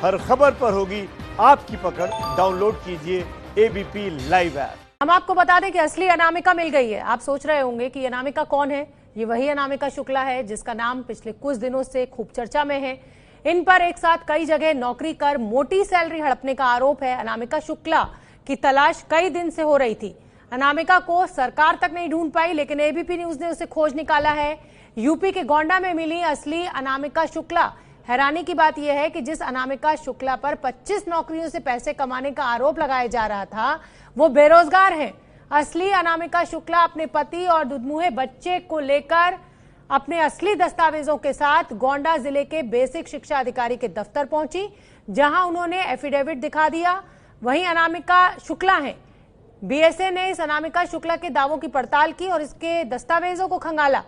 हर खबर पर होगी आपकी पकड़। डाउनलोड कीजिए एबीपी लाइव ऐप। हम आपको बता दें कि असली अनामिका मिल गई है। आप सोच रहे होंगे कि अनामिका कौन है। ये वही अनामिका शुक्ला है जिसका नाम पिछले कुछ दिनों से खूब चर्चा में है। इन पर एक साथ कई जगह नौकरी कर मोटी सैलरी हड़पने का आरोप है। अनामिका शुक्ला की तलाश कई दिन से हो रही थी। अनामिका को सरकार तक नहीं ढूंढ पाई, लेकिन एबीपी न्यूज ने उसे खोज निकाला है। यूपी के गोंडा में मिली असली अनामिका शुक्ला। हैरानी की बात यह है कि जिस अनामिका शुक्ला पर 25 नौकरियों से पैसे कमाने का आरोप लगाया जा रहा था, वो बेरोजगार है। असली अनामिका शुक्ला अपने पति और दुधमुहे बच्चे को लेकर अपने असली दस्तावेजों के साथ गोंडा जिले के बेसिक शिक्षा अधिकारी के दफ्तर पहुंची, जहां उन्होंने एफिडेविट दिखा दिया। वहीं अनामिका शुक्ला है। बीएसए ने इस अनामिका शुक्ला के दावों की पड़ताल की और इसके दस्तावेजों को खंगाला।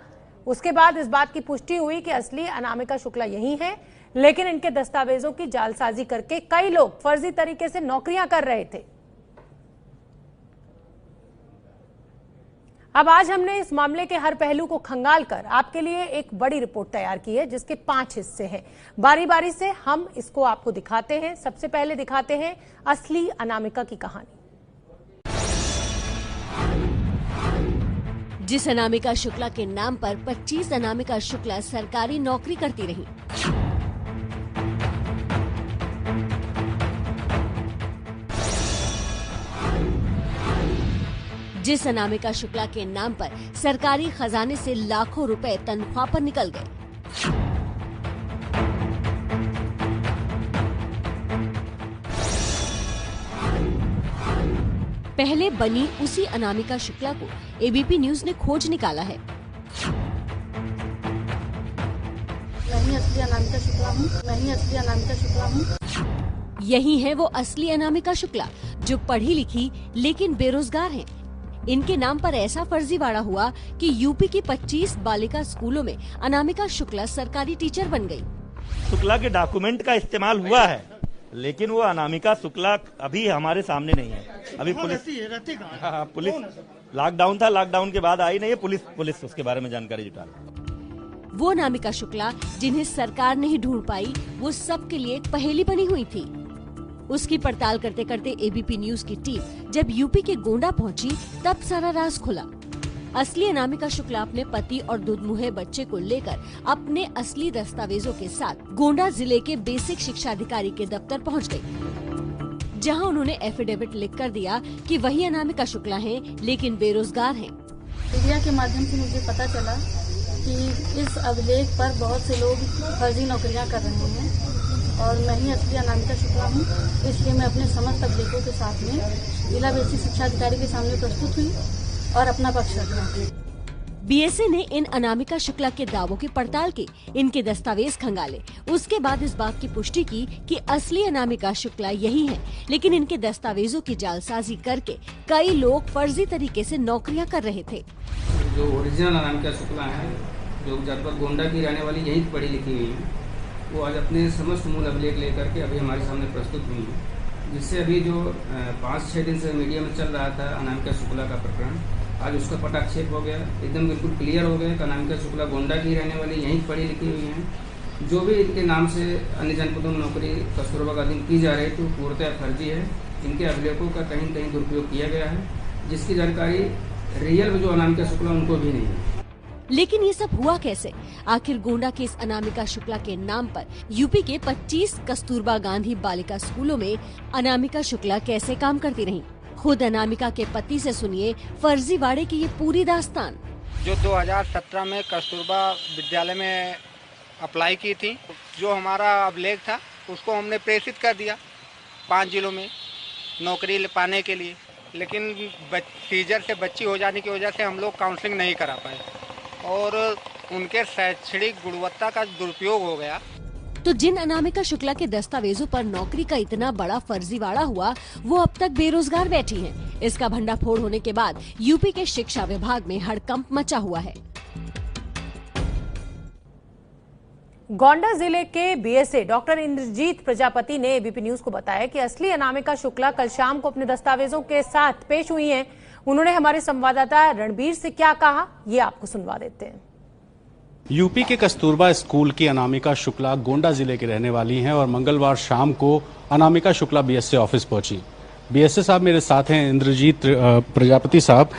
उसके बाद इस बात की पुष्टि हुई कि असली अनामिका शुक्ला यही है, लेकिन इनके दस्तावेजों की जालसाजी करके कई लोग फर्जी तरीके से नौकरियां कर रहे थे। अब आज हमने इस मामले के हर पहलू को खंगाल कर आपके लिए एक बड़ी रिपोर्ट तैयार की है, जिसके 5 हिस्से हैं। बारी बारी से हम इसको आपको दिखाते हैं। सबसे पहले दिखाते हैं असली अनामिका की कहानी। जिस अनामिका शुक्ला के नाम पर 25 अनामिका शुक्ला सरकारी नौकरी करती रही। जिस अनामिका शुक्ला के नाम पर सरकारी खजाने से लाखों रुपए तनख्वाह पर निकल गए। पहले बनी उसी अनामिका शुक्ला को एबीपी न्यूज ने खोज निकाला है। मैं असली अनामिका शुक्ला हूँ। मैं असली अनामिका शुक्ला हूँ। यही है वो असली अनामिका शुक्ला जो पढ़ी लिखी लेकिन बेरोजगार हैं। इनके नाम पर ऐसा फर्जीवाड़ा हुआ कि यूपी की 25 बालिका स्कूलों में अनामिका शुक्ला सरकारी टीचर बन गई। शुक्ला के डॉक्यूमेंट का इस्तेमाल हुआ है, लेकिन वो अनामिका शुक्ला अभी हमारे सामने नहीं है। अभी पुलिस लॉकडाउन था, लॉकडाउन के बाद आई नहीं है। पुलिस उसके बारे में जानकारी जुटा रही। वो अनामिका शुक्ला जिन्हें सरकार नहीं ढूंढ पाई, वो सबके लिए एक पहेली बनी हुई थी। उसकी पड़ताल करते करते एबीपी न्यूज की टीम जब यूपी के गोंडा पहुंची, तब सारा राज खुला। असली अनामिका शुक्ला अपने पति और दुधमुहे बच्चे को लेकर अपने असली दस्तावेजों के साथ गोंडा जिले के बेसिक शिक्षा अधिकारी के दफ्तर पहुंच गई, जहां उन्होंने एफिडेविट लिख कर दिया कि वही अनामिका शुक्ला हैं, लेकिन बेरोजगार हैं। मीडिया के माध्यम से मुझे पता चला कि इस अभिलेख पर बहुत से लोग फर्जी नौकरियां कर रहे हैं और मैं ही असली अनामिका शुक्ला हूँ। इसलिए मैं अपने समस्त अभिलेखों के साथ में जिला बेसिक शिक्षा अधिकारी के सामने प्रस्तुत हुई और अपना पक्ष रखा। बीएसए ने इन अनामिका शुक्ला के दावों की पड़ताल की, इनके दस्तावेज खंगाले। उसके बाद इस बात की पुष्टि की कि असली अनामिका शुक्ला यही हैं, लेकिन इनके दस्तावेजों की जालसाजी करके कई लोग फर्जी तरीके से नौकरियां कर रहे थे। जो ओरिजिनल अनामिका शुक्ला है, जो जनपद गोंडा की रहने वाली, यही पढ़ी लिखी हुई है, वो आज अपने समस्त मूल अभिलेख लेकर के अभी हमारे सामने प्रस्तुत हुई है। जिससे अभी जो 5-6 दिन से मीडिया में चल रहा था अनामिका शुक्ला का प्रकरण, आज उसका पटाक्षेप हो गया। एकदम बिल्कुल क्लियर हो गया कि अनामिका शुक्ला गोंडा की रहने वाली, यहीं पढ़ी लिखी हुई हैं। जो भी इनके नाम से अन्य जनपदों में नौकरी कस्तूरबा गांधी की जा रही थी, पूर्णतः फर्जी है। इनके अभिलेखों का कहीं न कहीं दुरुपयोग किया गया है, जिसकी जानकारी रियल जो अनामिका शुक्ला उनको भी नहीं है। लेकिन ये सब हुआ कैसे? आखिर गोंडा के इस अनामिका शुक्ला के नाम पर यूपी के 25 कस्तूरबा गांधी बालिका स्कूलों में अनामिका शुक्ला कैसे काम करती रहीं? खुद अनामिका के पति से सुनिए फर्जीवाड़े की ये पूरी दास्तान। जो 2017 में कस्तूरबा विद्यालय में अप्लाई की थी, जो हमारा अभिलेख था उसको हमने प्रेषित कर दिया 5 जिलों में नौकरी पाने के लिए। लेकिन टीचर से बच्ची हो जाने की वजह से हम लोग काउंसलिंग नहीं करा पाए और उनके शैक्षणिक गुणवत्ता का दुरुपयोग हो गया। तो जिन अनामिका शुक्ला के दस्तावेजों पर नौकरी का इतना बड़ा फर्जीवाड़ा हुआ, वो अब तक बेरोजगार बैठी हैं। इसका भंडाफोड़ होने के बाद यूपी के शिक्षा विभाग में हड़कंप मचा हुआ है। गोंडा जिले के बीएसए डॉक्टर इंद्रजीत प्रजापति ने एबीपी न्यूज को बताया कि असली अनामिका शुक्ला कल शाम को अपने दस्तावेजों के साथ पेश हुई हैं। उन्होंने हमारे संवाददाता रणबीर से क्या कहा, ये आपको सुनवा देते हैं। यूपी के कस्तूरबा स्कूल की अनामिका शुक्ला गोंडा जिले के रहने वाली हैं और मंगलवार शाम को अनामिका शुक्ला बीएसए ऑफिस पहुंची। बीएसए साहब मेरे साथ हैं, इंद्रजीत प्रजापति साहब।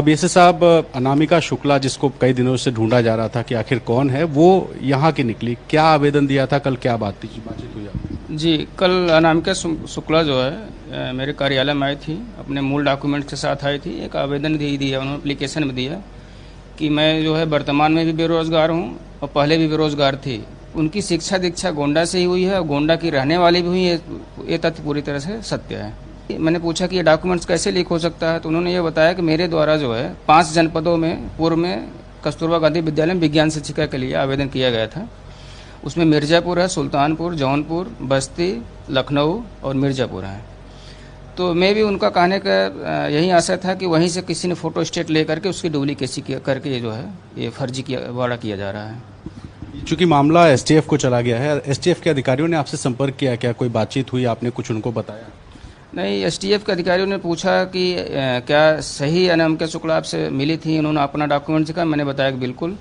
बीएसए साहब, अनामिका शुक्ला जिसको कई दिनों से ढूंढा जा रहा था कि आखिर कौन है, वो यहाँ की निकली। क्या आवेदन दिया था, कल क्या बातचीत हुई आपकी? जी, कल अनामिका शुक्ला जो है मेरे कार्यालय में आई थी, अपने मूल डॉक्यूमेंट के साथ आई थी। एक आवेदन दे दिया उन्होंने, एप्लीकेशन में दिया कि मैं जो है वर्तमान में भी बेरोजगार हूँ और पहले भी बेरोजगार थी। उनकी शिक्षा दीक्षा गोंडा से ही हुई है और गोंडा की रहने वाली भी हुई है। ये तथ्य पूरी तरह से सत्य है। मैंने पूछा कि ये डॉक्यूमेंट्स कैसे लीक हो सकता है, तो उन्होंने ये बताया कि मेरे द्वारा जो है 5 जनपदों में पूर्व में कस्तूरबा गांधी विद्यालय में विज्ञान शिक्षिका के लिए आवेदन किया गया था। उसमें मिर्जापुर है, सुल्तानपुर, जौनपुर, बस्ती, लखनऊ और मिर्जापुर है। तो मैं भी उनका कहने का यही आशा था कि वहीं से किसी ने फोटो स्टेट लेकर के उसकी डुप्लीकेसी करके जो है ये फर्जी वाड़ा किया जा रहा है। चूंकि मामला एसटीएफ को चला गया है, एसटीएफ के अधिकारियों ने आपसे संपर्क किया, क्या कोई बातचीत हुई, आपने कुछ उनको बताया? नहीं, एसटीएफ के अधिकारियों ने पूछा कि क्या सही अनामिका शुक्ला आपसे मिली थी, उन्होंने अपना डॉक्यूमेंट दिखाया। मैंने बताया कि बिल्कुल।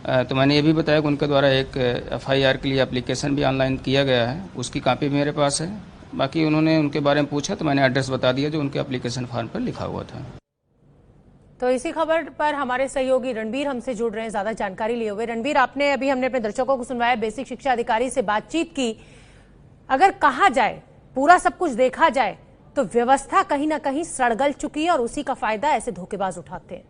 तो मैंने ये भी बताया कि उनके द्वारा एक एफआईआर के लिए एप्लीकेशन भी ऑनलाइन किया गया है, उसकी कॉपी मेरे पास है। बाकी उन्होंने उनके बारे में पूछा तो मैंने एड्रेस बता दिया जो उनके एप्लीकेशन फॉर्म पर लिखा हुआ था। तो इसी खबर पर हमारे सहयोगी रणबीर हमसे जुड़ रहे हैं ज्यादा जानकारी लिए हुए। रणबीर, आपने अभी हमने अपने दर्शकों को सुनवाया, बेसिक शिक्षा अधिकारी से बातचीत की। अगर कहा जाए, पूरा सब कुछ देखा जाए तो व्यवस्था कहीं ना कहीं सड़गल चुकी है और उसी का फायदा ऐसे धोखेबाज उठाते हैं।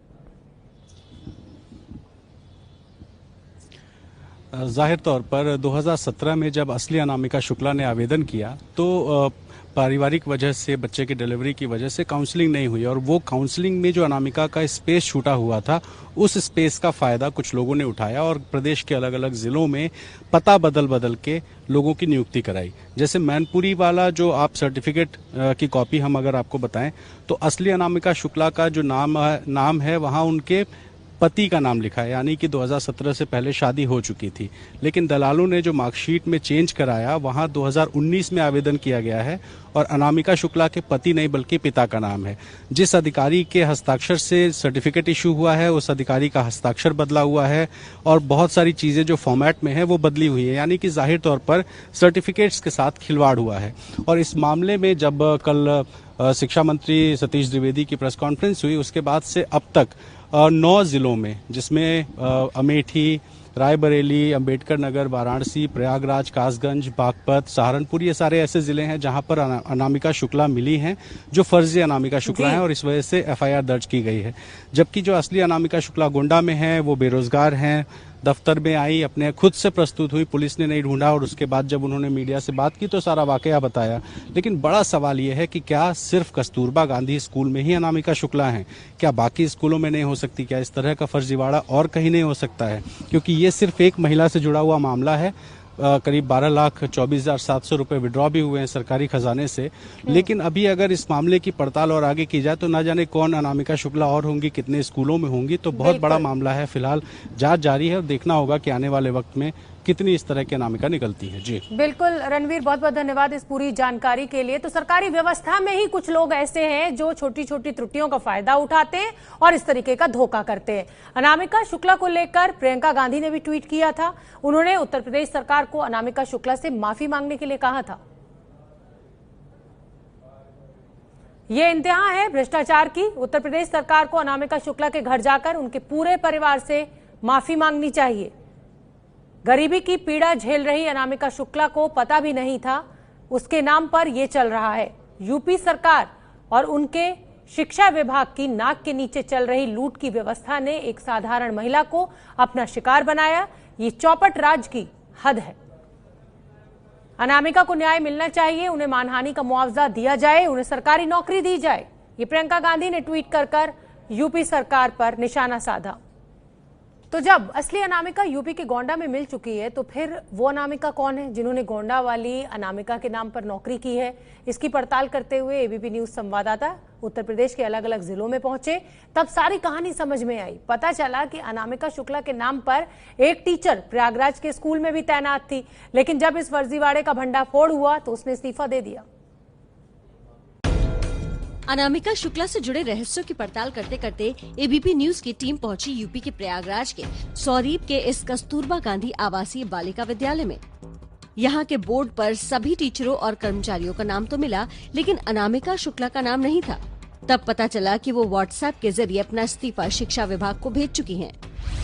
जाहिर तौर पर 2017 में जब असली अनामिका शुक्ला ने आवेदन किया तो पारिवारिक वजह से, बच्चे की डिलीवरी की वजह से काउंसलिंग नहीं हुई और वो काउंसलिंग में जो अनामिका का स्पेस छूटा हुआ था, उस स्पेस का फायदा कुछ लोगों ने उठाया और प्रदेश के अलग अलग जिलों में पता बदल के लोगों की नियुक्ति कराई। जैसे मैनपुरी वाला जो आप सर्टिफिकेट की कॉपी हम अगर आपको बताएं तो असली अनामिका शुक्ला का जो नाम है वहां उनके पति का नाम लिखा है, यानी कि 2017 से पहले शादी हो चुकी थी। लेकिन दलालों ने जो मार्कशीट में चेंज कराया वहां 2019 में आवेदन किया गया है और अनामिका शुक्ला के पति नहीं बल्कि पिता का नाम है। जिस अधिकारी के हस्ताक्षर से सर्टिफिकेट इशू हुआ है उस अधिकारी का हस्ताक्षर बदला हुआ है और बहुत सारी चीजें जो फॉर्मेट में है वो बदली हुई है, यानी कि जाहिर तौर पर सर्टिफिकेट्स के साथ खिलवाड़ हुआ है। और इस मामले में जब कल शिक्षा मंत्री सतीश द्विवेदी की प्रेस कॉन्फ्रेंस हुई, उसके बाद से अब तक 9 जिलों में, जिसमें अमेठी, रायबरेली, अंबेडकर नगर, वाराणसी, प्रयागराज, कासगंज, बागपत, सहारनपुर, ये सारे ऐसे जिले हैं जहां पर अनामिका शुक्ला मिली हैं जो फर्जी अनामिका शुक्ला हैं और इस वजह से एफआईआर दर्ज की गई है। जबकि जो असली अनामिका शुक्ला गोंडा में है वो बेरोजगार हैं, दफ्तर में आई, अपने खुद से प्रस्तुत हुई, पुलिस ने नहीं ढूंढा और उसके बाद जब उन्होंने मीडिया से बात की तो सारा वाकया बताया। लेकिन बड़ा सवाल यह है कि क्या सिर्फ कस्तूरबा गांधी स्कूल में ही अनामिका शुक्ला हैं? क्या बाकी स्कूलों में नहीं हो सकती? क्या इस तरह का फर्जीवाड़ा और कहीं नहीं हो सकता है? क्योंकि ये सिर्फ एक महिला से जुड़ा हुआ मामला है। करीब 12,24,700 रुपए विड्रॉ भी हुए हैं सरकारी खजाने से। लेकिन अभी अगर इस मामले की पड़ताल और आगे की जाए तो ना जाने कौन अनामिका शुक्ला और होंगी, कितने स्कूलों में होंगी। तो बहुत बड़ा मामला है। फिलहाल जांच जारी है और देखना होगा कि आने वाले वक्त में कितनी इस तरह की अनामिका निकलती है। जी बिल्कुल रणवीर, बहुत बहुत धन्यवाद इस पूरी जानकारी के लिए। तो सरकारी व्यवस्था में ही कुछ लोग ऐसे हैं जो छोटी छोटी त्रुटियों का फायदा उठाते हैं और इस तरीके का धोखा करते हैं। अनामिका शुक्ला को लेकर प्रियंका गांधी ने भी ट्वीट किया था। उन्होंने उत्तर प्रदेश सरकार को अनामिका शुक्ला से माफी मांगने के लिए कहा था। ये इंतहा है भ्रष्टाचार की। उत्तर प्रदेश सरकार को अनामिका शुक्ला के घर जाकर उनके पूरे परिवार से माफी मांगनी चाहिए। गरीबी की पीड़ा झेल रही अनामिका शुक्ला को पता भी नहीं था उसके नाम पर यह चल रहा है। यूपी सरकार और उनके शिक्षा विभाग की नाक के नीचे चल रही लूट की व्यवस्था ने एक साधारण महिला को अपना शिकार बनाया। ये चौपट राज की हद है। अनामिका को न्याय मिलना चाहिए, उन्हें मानहानि का मुआवजा दिया जाए, उन्हें सरकारी नौकरी दी जाए। ये प्रियंका गांधी ने ट्वीट कर यूपी सरकार पर निशाना साधा। तो जब असली अनामिका यूपी के गोंडा में मिल चुकी है तो फिर वो अनामिका कौन है जिन्होंने गोंडा वाली अनामिका के नाम पर नौकरी की है? इसकी पड़ताल करते हुए एबीपी न्यूज संवाददाता उत्तर प्रदेश के अलग अलग जिलों में पहुंचे। तब सारी कहानी समझ में आई। पता चला कि अनामिका शुक्ला के नाम पर एक टीचर प्रयागराज के स्कूल में भी तैनात थी, लेकिन जब इस फर्जीवाड़े का भंडाफोड़ हुआ तो उसने इस्तीफा दे दिया। अनामिका शुक्ला से जुड़े रहस्यों की पड़ताल करते करते एबीपी न्यूज की टीम पहुंची यूपी के प्रयागराज के सौरीप के इस कस्तूरबा गांधी आवासीय बालिका विद्यालय में। यहाँ के बोर्ड पर सभी टीचरों और कर्मचारियों का नाम तो मिला, लेकिन अनामिका शुक्ला का नाम नहीं था। तब पता चला कि वो व्हाट्सएप के जरिए अपना इस्तीफा शिक्षा विभाग को भेज चुकी हैं।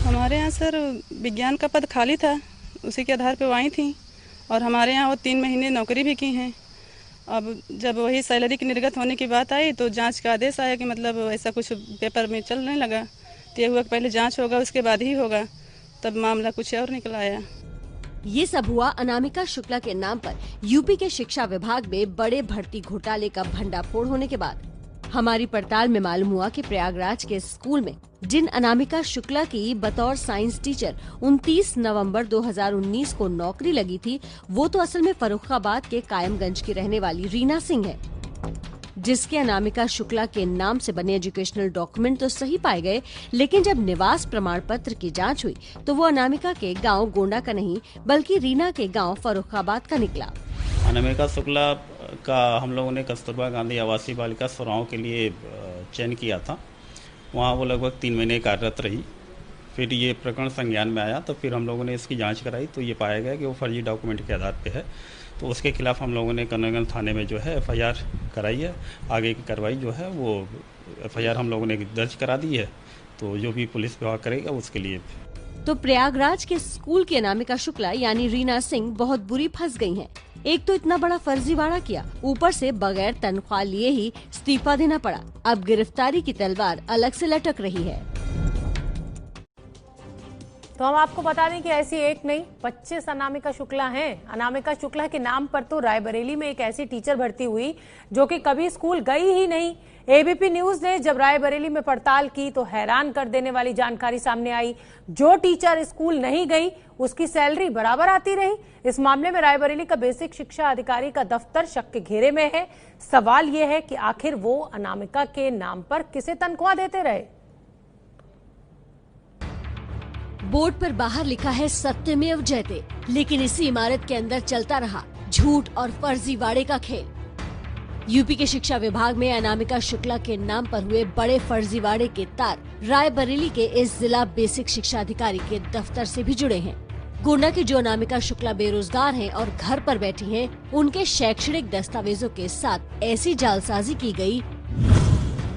हमारे यहाँ सर विज्ञान का पद खाली था, उसी के आधार पर वो आई थी और हमारे यहाँ वो 3 महीने नौकरी भी की हैं। अब जब वही सैलरी की निर्गत होने की बात आई तो जांच का आदेश आया कि मतलब ऐसा कुछ पेपर में चलने लगा, तो ये हुआ कि पहले जांच होगा उसके बाद ही होगा, तब मामला कुछ और निकल आया। ये सब हुआ अनामिका शुक्ला के नाम पर यूपी के शिक्षा विभाग में बड़े भर्ती घोटाले का भंडाफोड़ होने के बाद। हमारी पड़ताल में मालूम हुआ कि प्रयागराज के स्कूल में जिन अनामिका शुक्ला की बतौर साइंस टीचर 29 नवंबर 2019 को नौकरी लगी थी, वो तो असल में फर्रुखाबाद के कायमगंज की रहने वाली रीना सिंह है, जिसके अनामिका शुक्ला के नाम से बने एजुकेशनल डॉक्यूमेंट तो सही पाए गए, लेकिन जब निवास प्रमाण पत्र की जांच हुई तो वो अनामिका के गांव गोंडा का नहीं बल्कि रीना के गांव फर्रुखाबाद का निकला। अनामिका शुक्ला का हम लोगों ने कस्तूरबा गांधी आवासीय बालिका सेवाओं के लिए चयन किया था। वहाँ वो लगभग 3 महीने कार्यरत रही। फिर ये प्रकरण संज्ञान में आया तो फिर हम लोगों ने इसकी जांच कराई तो ये पाया गया कि वो फर्जी डॉक्यूमेंट के आधार पे है, तो उसके खिलाफ हम लोगों ने कन्नौजगंज थाने में जो है FIR कराई है। आगे की कार्रवाई जो है वो FIR हम लोगों ने दर्ज करा दी है, तो जो भी पुलिस विभाग करेगा उसके लिए। तो प्रयागराज के स्कूल की अनामिका शुक्ला यानी रीना सिंह बहुत बुरी फंस गई हैं। एक तो इतना बड़ा फर्जीवाड़ा किया, ऊपर से बगैर तनख्वाह लिए ही इस्तीफा देना पड़ा। अब गिरफ्तारी की तलवार अलग से लटक रही है। तो हम आपको बता दें कि ऐसी एक नहीं 25 अनामिका शुक्ला हैं। अनामिका शुक्ला के नाम पर तो रायबरेली में एक ऐसी टीचर भर्ती हुई जो कि कभी स्कूल गई ही नहीं। एबीपी न्यूज ने जब रायबरेली में पड़ताल की तो हैरान कर देने वाली जानकारी सामने आई। जो टीचर स्कूल नहीं गई उसकी सैलरी बराबर आती रही। इस मामले में रायबरेली का बेसिक शिक्षा अधिकारी का दफ्तर शक के घेरे में है। सवाल यह है कि आखिर वो अनामिका के नाम पर किसे तनख्वाह देते रहे। बोर्ड पर बाहर लिखा है सत्यमेव जयते, लेकिन इसी इमारत के अंदर चलता रहा झूठ और फर्जीवाड़े का खेल। यूपी के शिक्षा विभाग में अनामिका शुक्ला के नाम पर हुए बड़े फर्जीवाड़े के तार रायबरेली के इस जिला बेसिक शिक्षा अधिकारी के दफ्तर से भी जुड़े हैं। गोंडा की जो अनामिका शुक्ला बेरोजगार हैं और घर पर बैठी हैं, उनके शैक्षणिक दस्तावेजों के साथ ऐसी जालसाजी की गई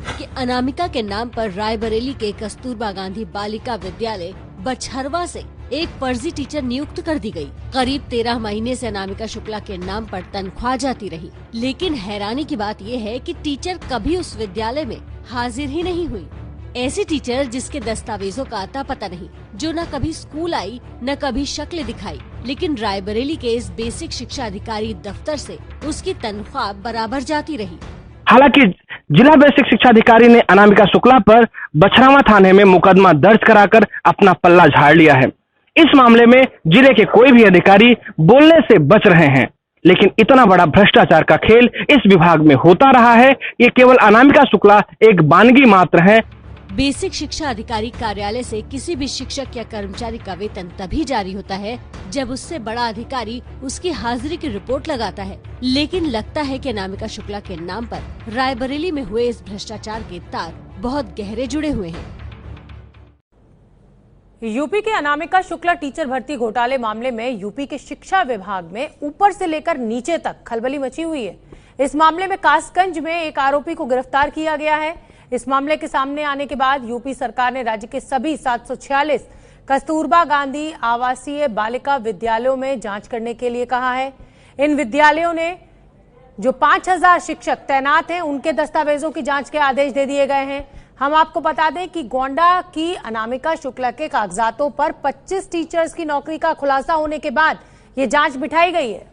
कि अनामिका के नाम पर रायबरेली के कस्तूरबा गांधी बालिका विद्यालय बछरवा से एक फर्जी टीचर नियुक्त कर दी गई। करीब 13 महीने से अनामिका शुक्ला के नाम पर तनख्वाह जाती रही, लेकिन हैरानी की बात यह है कि टीचर कभी उस विद्यालय में हाजिर ही नहीं हुई। ऐसी टीचर जिसके दस्तावेजों का अता पता नहीं, जो न कभी स्कूल आई न कभी शक्ल दिखाई, लेकिन रायबरेली के इस बेसिक शिक्षा अधिकारी दफ्तर से उसकी तनख्वाह बराबर जाती रही। हालांकि जिला बेसिक शिक्षा अधिकारी ने अनामिका शुक्ला पर बछरावा थाने में मुकदमा दर्ज कराकर अपना पल्ला झाड़ लिया है। इस मामले में जिले के कोई भी अधिकारी बोलने से बच रहे हैं, लेकिन इतना बड़ा भ्रष्टाचार का खेल इस विभाग में होता रहा है। ये केवल अनामिका शुक्ला एक बानगी मात्र है। बेसिक शिक्षा अधिकारी कार्यालय से किसी भी शिक्षक या कर्मचारी का वेतन तभी जारी होता है जब उससे बड़ा अधिकारी उसकी हाजिरी की रिपोर्ट लगाता है, लेकिन लगता है कि अनामिका शुक्ला के नाम पर रायबरेली में हुए इस भ्रष्टाचार के तार बहुत गहरे जुड़े हुए हैं। यूपी के अनामिका शुक्ला टीचर भर्ती घोटाले मामले में यूपी के शिक्षा विभाग में ऊपर से लेकर नीचे तक खलबली मची हुई है। इस मामले में कासगंज में एक आरोपी को गिरफ्तार किया गया है। इस मामले के सामने आने के बाद यूपी सरकार ने राज्य के सभी 746 कस्तूरबा गांधी आवासीय बालिका विद्यालयों में जांच करने के लिए कहा है। इन विद्यालयों ने जो 5000 शिक्षक तैनात हैं उनके दस्तावेजों की जांच के आदेश दे दिए गए हैं। हम आपको बता दें कि गोंडा की अनामिका शुक्ला के कागजातों पर 25 टीचर्स की नौकरी का खुलासा होने के बाद ये जांच बिठाई गई है।